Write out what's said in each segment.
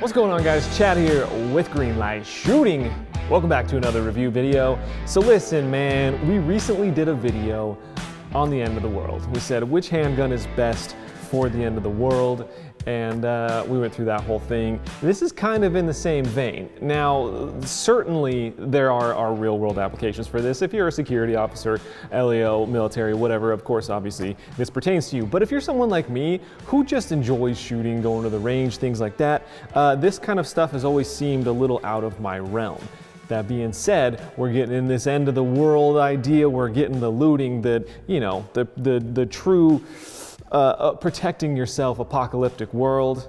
What's going on, guys? Chad here with Greenlight Shooting. Welcome back to another review video. So listen, man, we recently did a video on the end of the world. We said which handgun is best for the end of the world, and we went through that whole thing. This is kind of in the same vein. Now, certainly there are real world applications for this. If you're a security officer, LEO, military, whatever, of course, obviously, this pertains to you. But if you're someone like me who just enjoys shooting, going to the range, things like that, this kind of stuff has always seemed a little out of my realm. That being said, we're getting in this end of the world idea, we're getting the looting, the true protecting yourself apocalyptic world.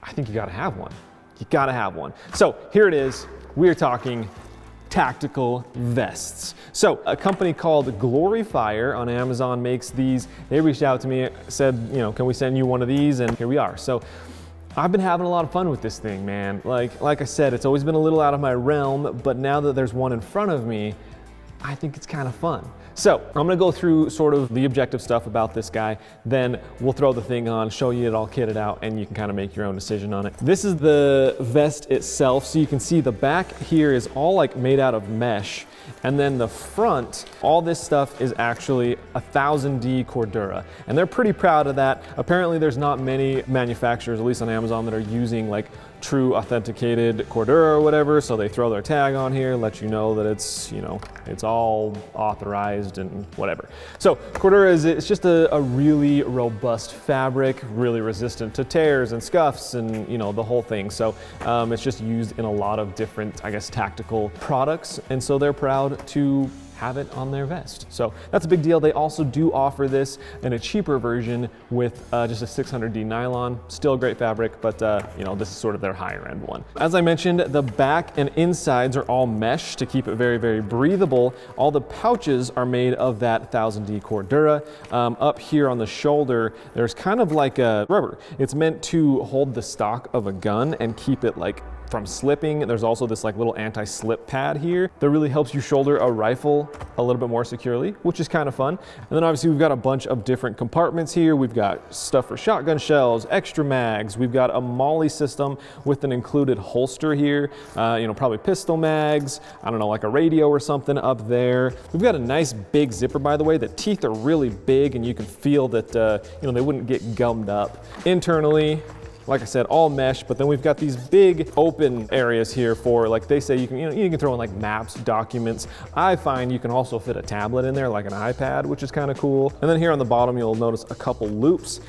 I think you gotta have one. You gotta have one. So here it is. We're talking tactical vests. So a company called Gloryfire on Amazon makes these. They reached out to me, said, can we send you one of these? And here we are. So I've been having a lot of fun with this thing, man. Like I said, it's always been a little out of my realm, but now that there's one in front of me, I think it's kind of fun. So I'm gonna go through sort of the objective stuff about this guy, then we'll throw the thing on, show you it all kitted out, and you can kind of make your own decision on it. This is the vest itself. So you can see the back here is all like made out of mesh. And then the front, all this stuff is actually 1000D Cordura. And they're pretty proud of that. Apparently there's not many manufacturers, at least on Amazon, that are using like true authenticated Cordura or whatever. So they throw their tag on here, let you know that it's, it's all authorized and whatever. So Cordura it's just a really robust fabric, really resistant to tears and scuffs and the whole thing. So it's just used in a lot of different, I guess, tactical products. And so they're proud to have it on their vest. So that's a big deal. They also do offer this in a cheaper version with just a 600D nylon. Still a great fabric, but this is sort of their higher end one. As I mentioned, the back and insides are all mesh to keep it very, very breathable. All the pouches are made of that 1000D Cordura. Up here on the shoulder, there's kind of like a rubber. It's meant to hold the stock of a gun and keep it from slipping. There's also this little anti-slip pad here that really helps you shoulder a rifle a little bit more securely, which is kind of fun. And then obviously we've got a bunch of different compartments here. We've got stuff for shotgun shells, extra mags. We've got a molly system with an included holster here. Probably pistol mags. I don't know, like a radio or something up there. We've got a nice big zipper, by the way. The teeth are really big and you can feel that, they wouldn't get gummed up. Internally, like I said, all mesh, but then we've got these big open areas here for, like they say, you can throw in maps, documents. I find you can also fit a tablet in there, like an iPad, which is kind of cool. And then here on the bottom, you'll notice a couple loops.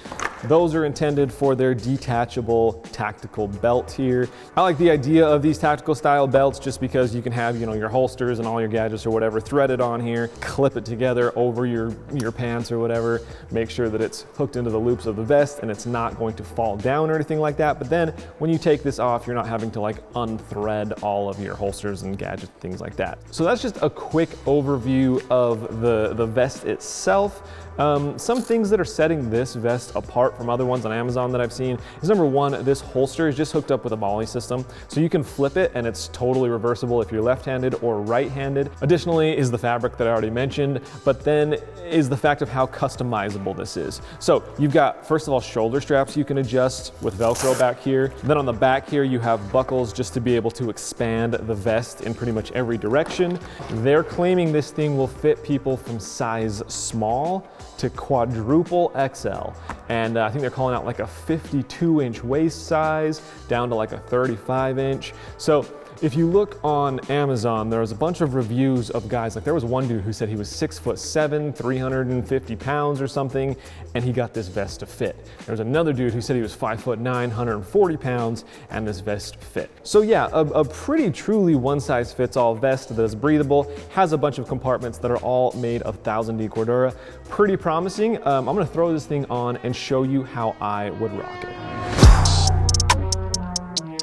Those are intended for their detachable tactical belt here. I like the idea of these tactical style belts just because you can have, your holsters and all your gadgets or whatever threaded on here, clip it together over your pants or whatever, make sure that it's hooked into the loops of the vest and it's not going to fall down or anything like that. But then when you take this off, you're not having to unthread all of your holsters and gadgets, things like that. So that's just a quick overview of the vest itself. Some things that are setting this vest apart from other ones on Amazon that I've seen is, number one, this holster is just hooked up with a molly system. So you can flip it and it's totally reversible if you're left-handed or right-handed. Additionally is the fabric that I already mentioned, but then is the fact of how customizable this is. So you've got, first of all, shoulder straps you can adjust with Velcro back here. Then on the back here, you have buckles just to be able to expand the vest in pretty much every direction. They're claiming this thing will fit people from size small to quadruple XL. And I think they're calling out a 52-inch waist size down to a 35-inch. So if you look on Amazon, there was a bunch of reviews of guys, there was one dude who said he was 6'7", 350 pounds or something, and he got this vest to fit. There was another dude who said he was 5'9", 140 pounds, and this vest fit. So yeah, a pretty truly one-size-fits-all vest that is breathable, has a bunch of compartments that are all made of 1000D Cordura. Pretty promising. I'm gonna throw this thing on and show you how I would rock it.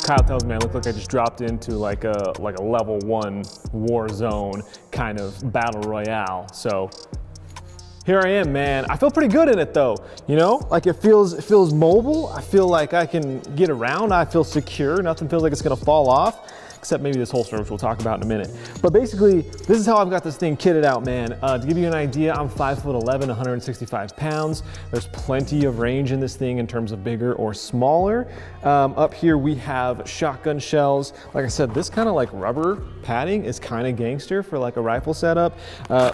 Kyle tells me I look like I just dropped into like a level 1 war zone kind of battle royale. So here I am, man. I feel pretty good in it though. It feels mobile. I feel like I can get around. I feel secure. Nothing feels like it's gonna fall off. except maybe this holster, which we'll talk about in a minute. But basically, this is how I've got this thing kitted out, man. To give you an idea, I'm 5'11", 165 pounds. There's plenty of range in this thing in terms of bigger or smaller. Up here we have shotgun shells. Like I said, this kind of like rubber padding is kind of gangster for like a rifle setup.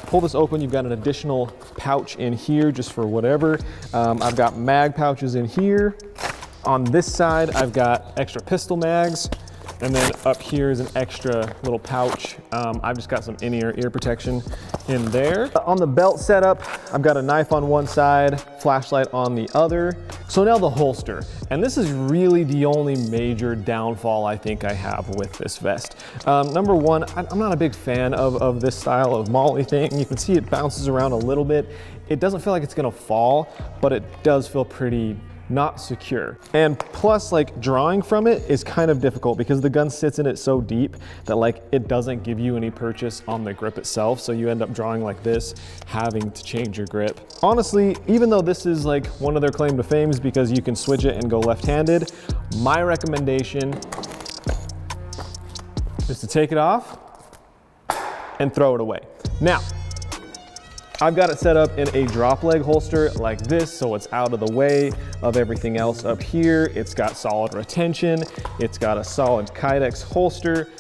Pull this open, you've got an additional pouch in here just for whatever. I've got mag pouches in here. On this side, I've got extra pistol mags. And then up here is an extra little pouch. I've just got some in-ear ear protection in there. On the belt setup, I've got a knife on one side, flashlight on the other. So now the holster. And this is really the only major downfall I think I have with this vest. Number one, I'm not a big fan of this style of MOLLE thing. You can see it bounces around a little bit. It doesn't feel like it's gonna fall, but it does feel pretty not secure. And plus, like, drawing from it is kind of difficult because the gun sits in it so deep that like it doesn't give you any purchase on the grip itself. So you end up drawing like this, having to change your grip. Honestly, even though this is like one of their claim to fames because you can switch it and go left-handed, my recommendation is to take it off and throw it away. Now, I've got it set up in a drop leg holster like this, so it's out of the way of everything else up here. It's got solid retention. It's got a solid Kydex holster.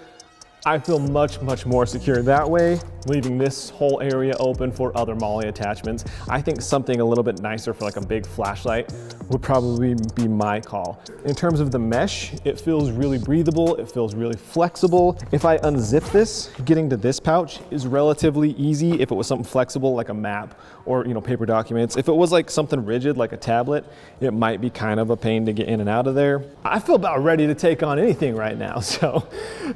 I feel much, much more secure that way, leaving this whole area open for other MOLLE attachments. I think something a little bit nicer for like a big flashlight would probably be my call. In terms of the mesh, it feels really breathable. It feels really flexible. If I unzip this, getting to this pouch is relatively easy if it was something flexible like a map or, you know, paper documents. If it was like something rigid like a tablet, it might be kind of a pain to get in and out of there. I feel about ready to take on anything right now. So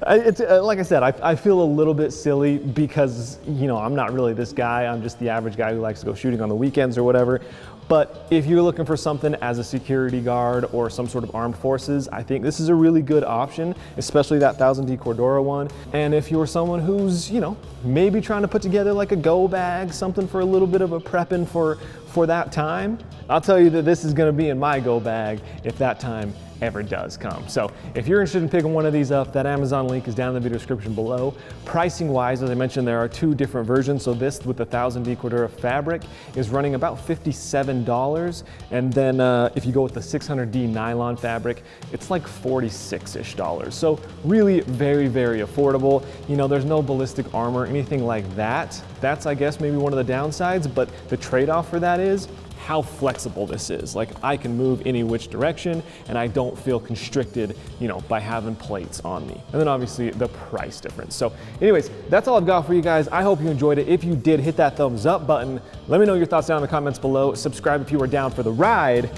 it's like I said, I feel a little bit silly because, you know, I'm not really this guy. I'm just the average guy who likes to go shooting on the weekends or whatever. But if you're looking for something as a security guard or some sort of armed forces, I think this is a really good option, especially that 1000D Cordura one. And if you're someone who's, you know, maybe trying to put together like a go bag, something for a little bit of a prepping for that time, I'll tell you that this is gonna be in my go bag if that time ever does come. So if you're interested in picking one of these up, that Amazon link is down in the video description below. Pricing wise, as I mentioned, there are two different versions. So this with the 1000D Cordura fabric is running about $57. And then if you go with the 600D nylon fabric, it's like $46-ish. So really very, very affordable. You know, there's no ballistic armor, anything like that. That's, I guess, maybe one of the downsides, but the trade-off for that is how flexible this is. Like, I can move any which direction and I don't feel constricted, you know, by having plates on me. And then obviously the price difference. So anyways, that's all I've got for you guys. I hope you enjoyed it. If you did, hit that thumbs up button. Let me know your thoughts down in the comments below. Subscribe if you are down for the ride.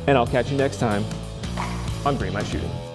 And I'll catch you next time on Greenlight Shooting.